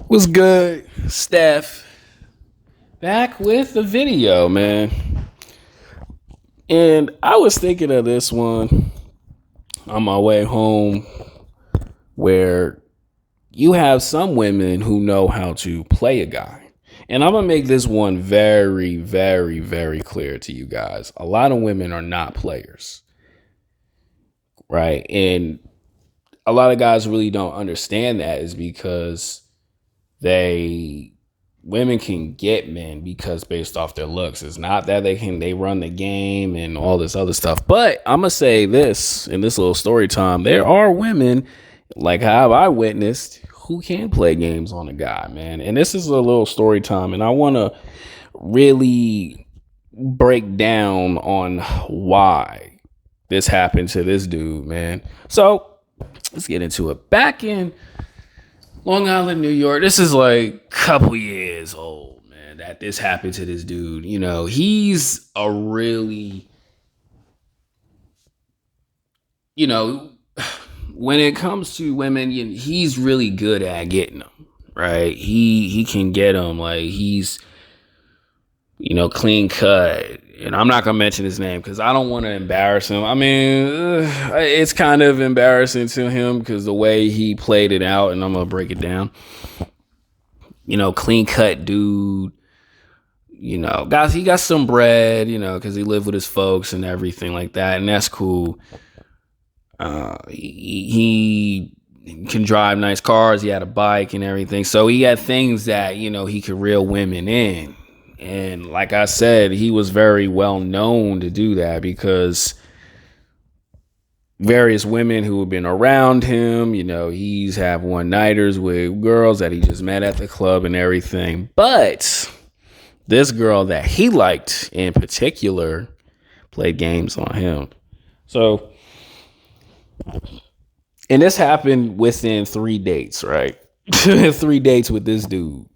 What's good, Steph? Back with the video, man. And I was thinking of this one on my way home where you have some women who know how to play a guy. And I'm going to make this one very, very, very clear to you guys. A lot of women are not players, right? And a lot of guys really don't understand that is because they women can get men because based off their looks. It's not that they run the game and all this other stuff. But I'm gonna say this in this little story time, there are women like how I witnessed who can play games on a guy, man. And this is a little story time, and I wanna really break down on why this happened to this dude, man. So let's get into it. Back in Long Island, New York. This is like a couple years old, man, that this happened to this dude. You know, he's a really, you know, when it comes to women, he's really good at getting them, right? He can get them. Like he's, clean cut. And I'm not going to mention his name because I don't want to embarrass him. I mean, it's kind of embarrassing to him because the way he played it out, and I'm going to break it down. Clean cut dude. Guys, he got some bread, because he lived with his folks and everything like that. And that's cool. He can drive nice cars. He had a bike and everything. So he had things that, he could reel women in. And like I said, he was very well known to do that because various women who have been around him, he's had one-nighters with girls that he just met at the club and everything. But this girl that he liked in particular played games on him. So, and this happened within 3 dates, right? 3 dates with this dude.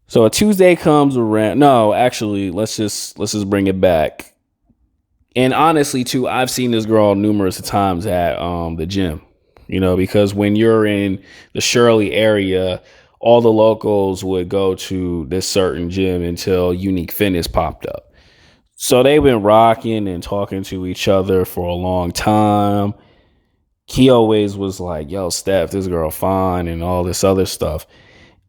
So a Tuesday comes around. No, actually, let's just bring it back. And honestly, too, I've seen this girl numerous times at the gym, because when you're in the Shirley area, all the locals would go to this certain gym until Unique Fitness popped up. So they've been rocking and talking to each other for a long time. He always was like, yo, Steph, this girl fine and all this other stuff.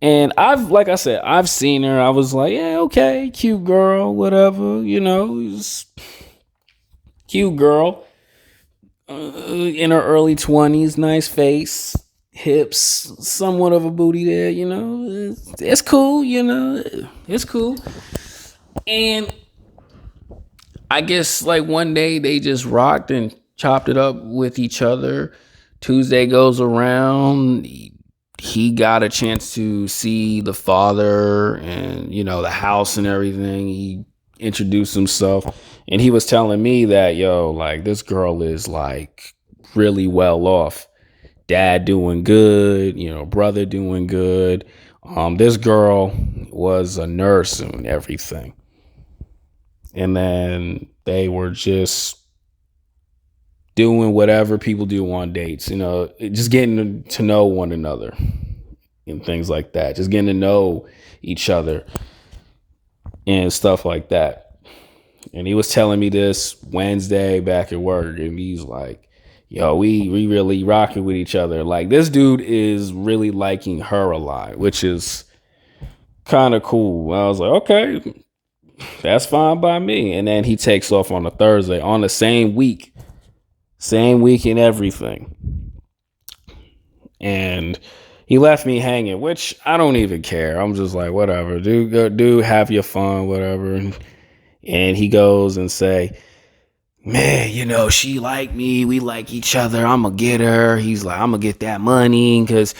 And like I said, I've seen her. I was like, yeah, okay, cute girl, whatever, cute girl in her early 20s, nice face, hips, somewhat of a booty there, it's cool, it's cool. And I guess like one day they just rocked and chopped it up with each other. Tuesday goes around. He got a chance to see the father and, the house and everything. He introduced himself and he was telling me that, like this girl is like really well off. Dad doing good, brother doing good. This girl was a nurse and everything. And then they were just doing whatever people do on dates, just getting to know one another and things like that, just getting to know each other and stuff like that. And he was telling me this Wednesday back at work, and he's like, yo, we really rocking with each other. Like this dude is really liking her a lot, which is kind of cool. I was like, okay, that's fine by me. And then he takes off on a Thursday on the same week and everything. And he left me hanging, which I don't even care. I'm just like, whatever, dude, have your fun, whatever. And he goes and say, man, she like me. We like each other. I'm going to get her. He's like, I'm going to get that money because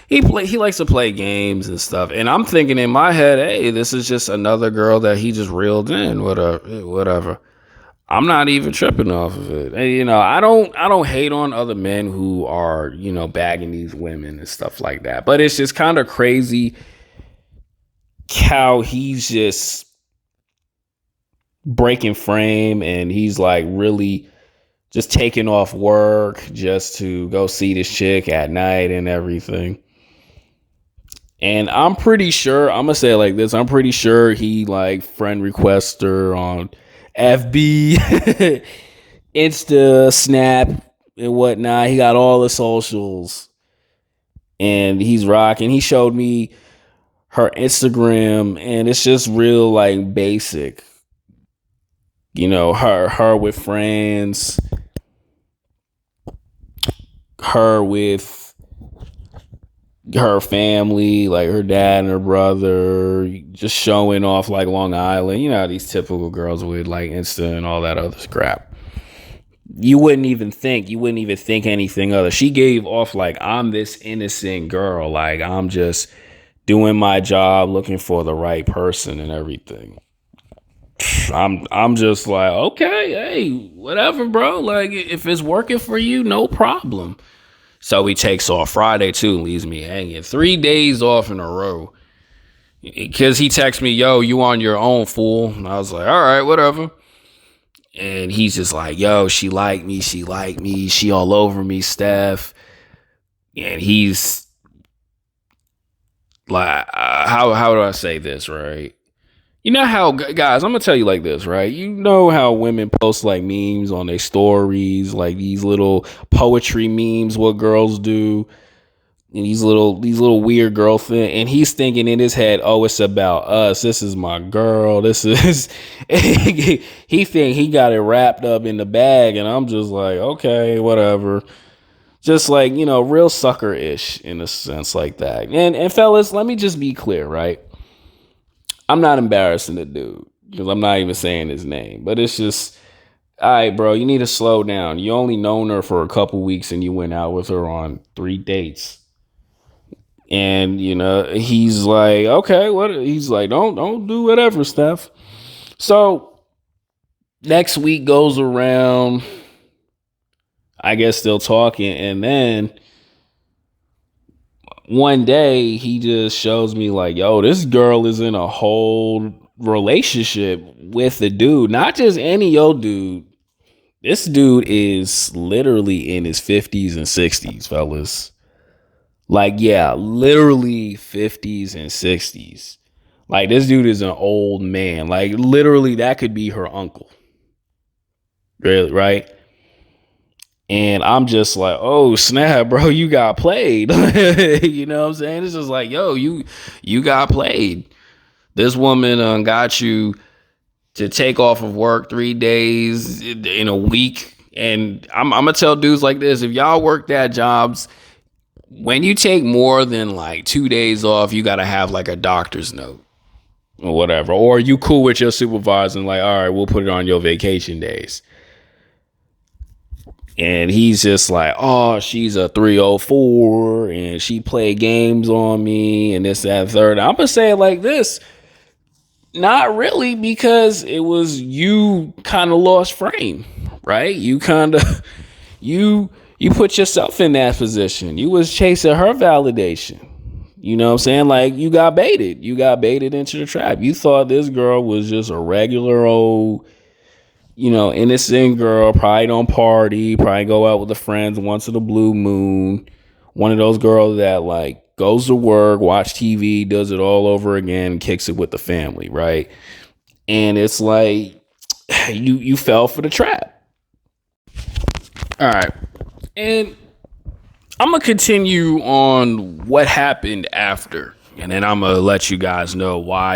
he likes to play games and stuff. And I'm thinking in my head, hey, this is just another girl that he just reeled in, whatever. I'm not even tripping off of it. And, I don't hate on other men who are, bagging these women and stuff like that. But it's just kind of crazy how he's just breaking frame and he's like really just taking off work just to go see this chick at night and everything. And I'm pretty sure, I'm gonna say it like this, I'm pretty sure he like friend requests her on FB, Insta, Snap, and whatnot. He got all the socials and he's rocking. He showed me her Instagram and it's just real like basic. You know, her with friends, her with her family, like her dad and her brother, just showing off like Long Island. You know how these typical girls would like Insta and all that other crap. You wouldn't even think anything other. She gave off like, I'm this innocent girl, like I'm just doing my job, looking for the right person and everything. I'm just like, okay, hey, whatever, bro. Like if it's working for you, no problem. So he takes off Friday too, and leaves me hanging. 3 days off in a row. Because he texts me, yo, you on your own, fool. And I was like, all right, whatever. And he's just like, yo, she liked me. She all over me, Steph. And he's like, how do I say this, right? You know how, guys, I'm going to tell you like this, right? You know how women post like memes on their stories, like these little poetry memes, what girls do. And these little weird girl thing, and he's thinking in his head, oh, it's about us. This is my girl. This is he think he got it wrapped up in the bag, and I'm just like, okay, whatever. Just like, you know, real sucker-ish in a sense like that. And fellas, let me just be clear, right? I'm not embarrassing the dude because I'm not even saying his name, but it's just, all right, bro, you need to slow down. You only known her for a couple weeks and you went out with her on 3 dates. And, you know, he's like, okay, what? He's like, don't do whatever, Steph. So next week goes around, I guess still talking. And then one day he just shows me like, yo, this girl is in a whole relationship with a dude, not just any old dude. This dude is literally in his 50s and 60s, fellas. Like, yeah, literally 50s and 60s. Like, this dude is an old man. Like, literally, that could be her uncle. Really, right? And I'm just like, oh, snap, bro, you got played. You know what I'm saying? It's just like, yo, you got played. This woman got you to take off of work 3 days in a week. And I'm going to tell dudes like this. If y'all work that jobs, when you take more than like 2 days off, you got to have like a doctor's note or whatever. Or you cool with your supervisor and like, all right, we'll put it on your vacation days. And he's just like, oh, she's a 304 and she played games on me and this, that, and third. I'm going to say it like this. Not really, because it was you kind of lost frame, right? You kind of, you put yourself in that position. You was chasing her validation. You know what I'm saying? Like, you got baited. You got baited into the trap. You thought this girl was just a regular old, you know, innocent girl, probably don't party, probably go out with the friends once in a blue moon. One of those girls that like goes to work, watch TV, does it all over again, kicks it with the family, right? And it's like you fell for the trap. All right. And I'm going to continue on what happened after. And then I'm going to let you guys know why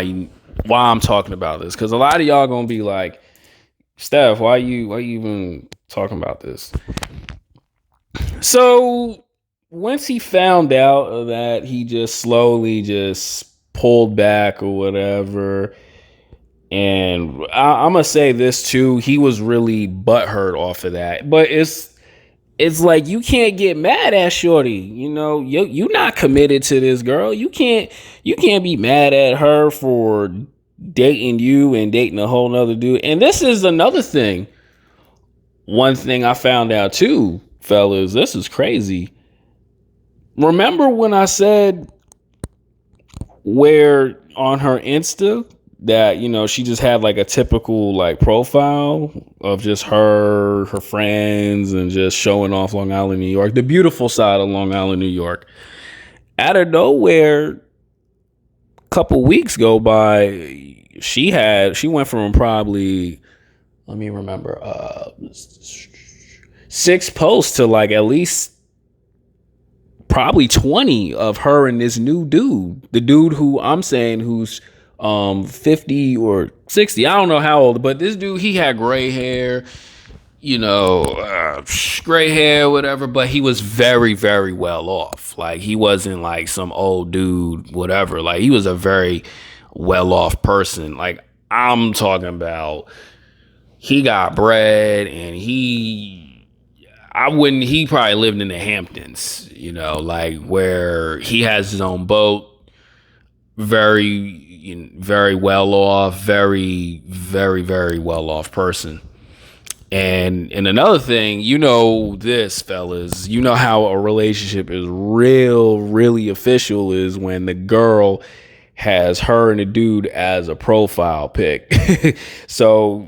I'm talking about this. Because a lot of y'all going to be like, Steph, why you even talking about this? So once he found out that he just slowly just pulled back or whatever, and I'm gonna say this too, he was really butthurt off of that. But it's like you can't get mad at shorty. You know, you not committed to this girl. You can't be mad at her for dating you and dating a whole nother dude. And this is another thing. One thing I found out too, fellas, this is crazy. Remember when I said where on her Insta that, you know, she just had like a typical like profile of just her friends and just showing off Long Island, New York, the beautiful side of Long Island, New York. Out of nowhere, couple weeks go by, she went from probably, let me remember, 6 posts to like at least probably 20 of her and this new dude. The dude who I'm saying who's 50 or 60. I don't know how old, but this dude, he had gray hair, gray hair, whatever, but he was very, very well off. Like, he wasn't like some old dude, whatever. Like, he was a very well off person. Like, I'm talking about, he got bread, and he probably lived in the Hamptons, like where he has his own boat, very, very well off, very, very, very well off person. And another thing, this, fellas, how a relationship is really official is when the girl has her and the dude as a profile pic. So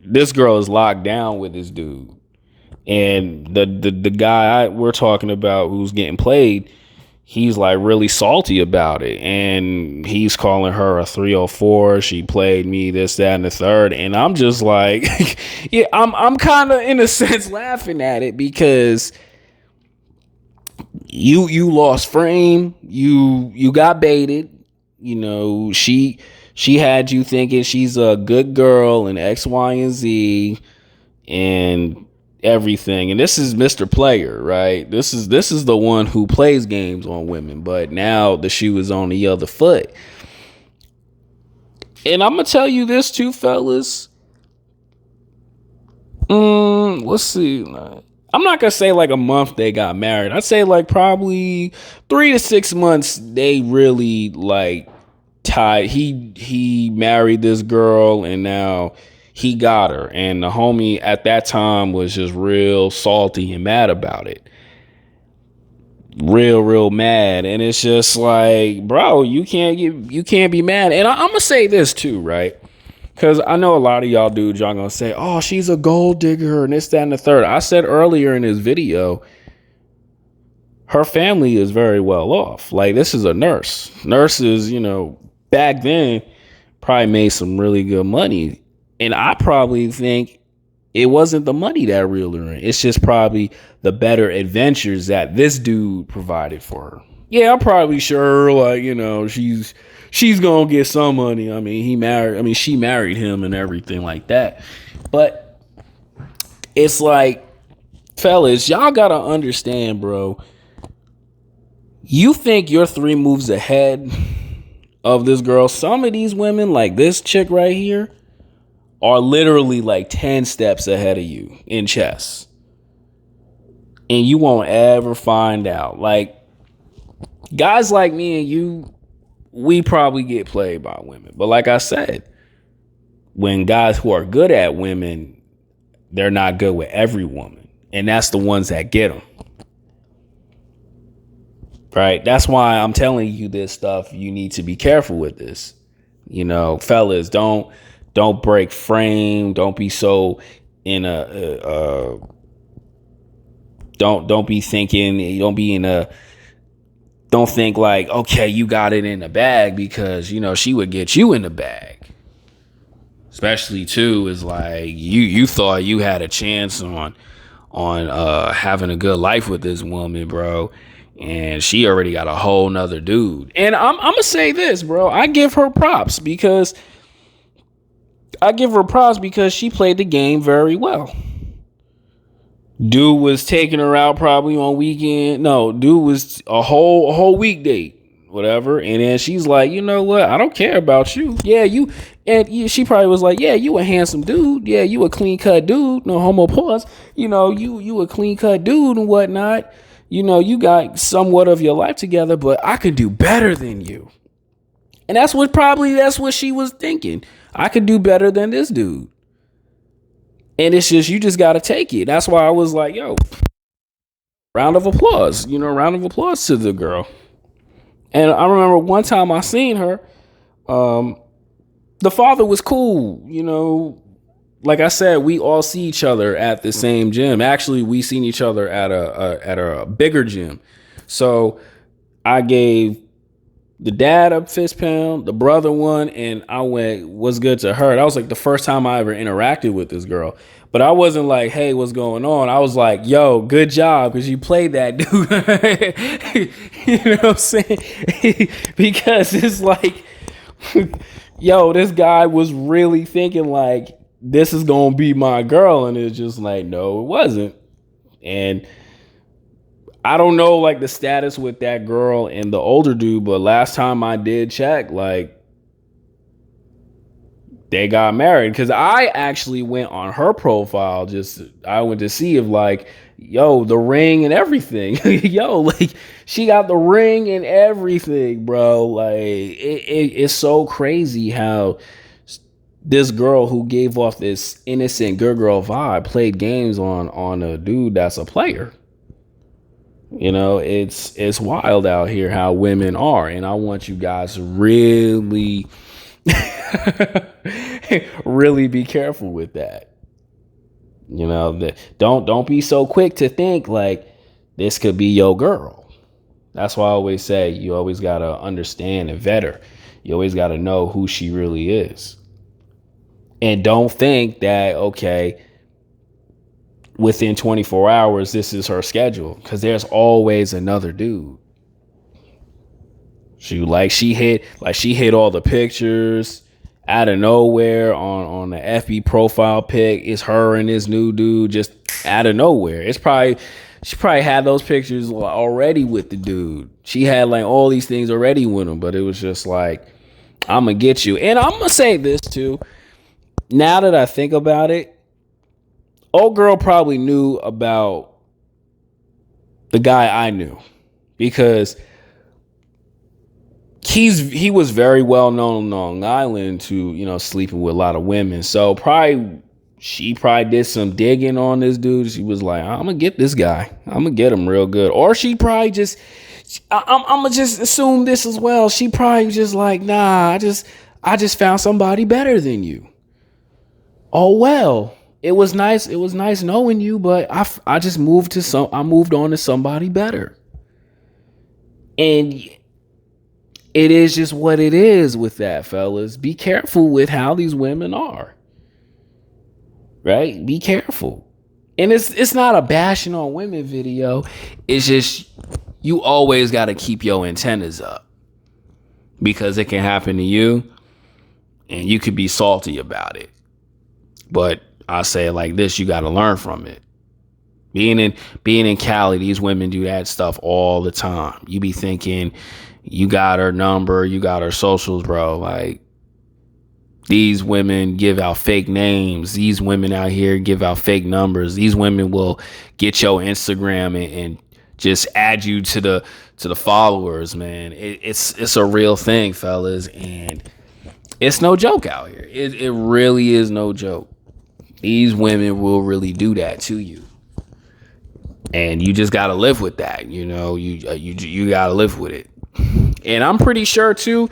this girl is locked down with this dude. And the guy we're talking about who's getting played, he's like really salty about it, and he's calling her a 304. She played me, this, that, and the third. And I'm just like, yeah, I'm kind of in a sense laughing at it, because you lost frame, you got baited. She had you thinking she's a good girl and X, Y, and Z and everything. And this is Mr. Player, right? This is the one who plays games on women, but now the shoe is on the other foot. And I'm gonna tell you this too, fellas. Let's see. I'm not gonna say like a month they got married. I'd say like probably 3 to 6 months they really like tied. He married this girl, and now he got her, and the homie at that time was just real salty and mad about it. Real mad. And it's just like, bro, you can't be mad. And I'm gonna say this too, right? Because I know a lot of y'all dudes, y'all gonna say, oh, she's a gold digger and this, that, and the third. I said earlier in this video, her family is very well off. Like, this is a nurse. Nurses, back then probably made some really good money. And I probably think it wasn't the money that reeled her in. It's just probably the better adventures that this dude provided for her. Yeah, I'm probably sure, like, she's gonna get some money. She married him and everything like that. But it's like, fellas, y'all gotta understand, bro. You think you're 3 moves ahead of this girl. Some of these women, like this chick right here, are literally like 10 steps ahead of you in chess. And you won't ever find out. Like, guys like me and you, we probably get played by women. But like I said, when guys who are good at women, they're not good with every woman. And that's the ones that get them. Right? That's why I'm telling you this stuff. You need to be careful with this. Fellas, don't break frame. Don't be so in a don't be thinking, don't think like, okay, you got it in the bag because she would get you in the bag. Especially too is like you thought you had a chance on having a good life with this woman, bro, and she already got a whole nother dude. And I'm gonna say this, bro, I give her props because she played the game very well. Dude was taking her out probably on weekend. No, dude was a whole week date, whatever. And then she's like, you know what? I don't care about you. Yeah, she probably was like, yeah, you a handsome dude. Yeah, you a clean cut dude. No homo pause. You a clean cut dude and whatnot. You got somewhat of your life together, but I could do better than you. And that's what she was thinking. I could do better than this dude. And it's just, you just got to take it. That's why I was like, yo, round of applause to the girl. And I remember one time I seen her, the father was cool. Like I said, we all see each other at the same gym. Actually, we seen each other at a bigger gym. So I gave the dad up fist pound, the brother one, and I went, what's good to her? That was like the first time I ever interacted with this girl. But I wasn't like, hey, what's going on? I was like, yo, good job, because you played that dude. You know what I'm saying? Because it's like, yo, this guy was really thinking like, this is gonna be my girl, and it's just like, no, it wasn't. And I don't know like the status with that girl and the older dude, but last time I did check, like they got married, because I actually went on her profile. I went to see if like, yo, the ring and everything. Yo, like she got the ring and everything, bro. Like it's so crazy how this girl who gave off this innocent good girl vibe played games on a dude that's a player. You know, it's wild out here how women are, and I want you guys to really really be careful with that. You know, don't be so quick to think like this could be your girl. That's why I always say you always got to understand and vet her. You always got to know who she really is. And don't think that, okay, within 24 hours, this is her schedule, because there's always another dude. She hit all the pictures out of nowhere on the FB profile pic. It's her and this new dude just out of nowhere. She probably had those pictures already with the dude. She had like all these things already with him, but it was just like, I'm gonna get you. And I'm gonna say this too. Now that I think about it, old girl probably knew about the guy I knew, because he was very well known on Long Island to, you know, sleeping with a lot of women. So she probably did some digging on this dude. She was like, I'm gonna get this guy. I'm gonna get him real good. Or she probably just, I'm gonna just assume this as well. She probably just like, nah, I just found somebody better than you. Oh well. It was nice. It was nice knowing you, but I just moved on to somebody better. And it is just what it is with that, fellas. Be careful with how these women are. Right? Be careful. And it's not a bashing on women video. It's just you always got to keep your antennas up, because it can happen to you and you could be salty about it. But I say it like this, you got to learn from it. Being in Cali, these women do that stuff all the time. You be thinking you got her number, you got her socials, bro. Like, these women give out fake names. These women out here give out fake numbers. These women will get your Instagram and just add you to the followers, man. It's a real thing, fellas, and it's no joke out here. It really is no joke. These women will really do that to you. And you just got to live with that. You know, you got to live with it. And I'm pretty sure too,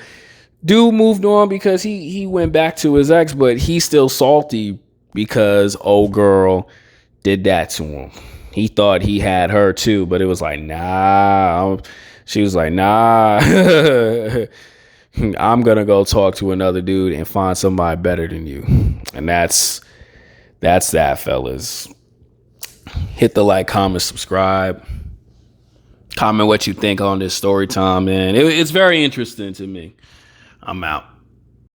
dude moved on because he went back to his ex, but he's still salty because old girl did that to him. He thought he had her too, but it was like, nah. She was like, nah, I'm going to go talk to another dude and find somebody better than you. And that's that, fellas. Hit the like, comment, subscribe. Comment what you think on this story time, man. It's very interesting to me. I'm out.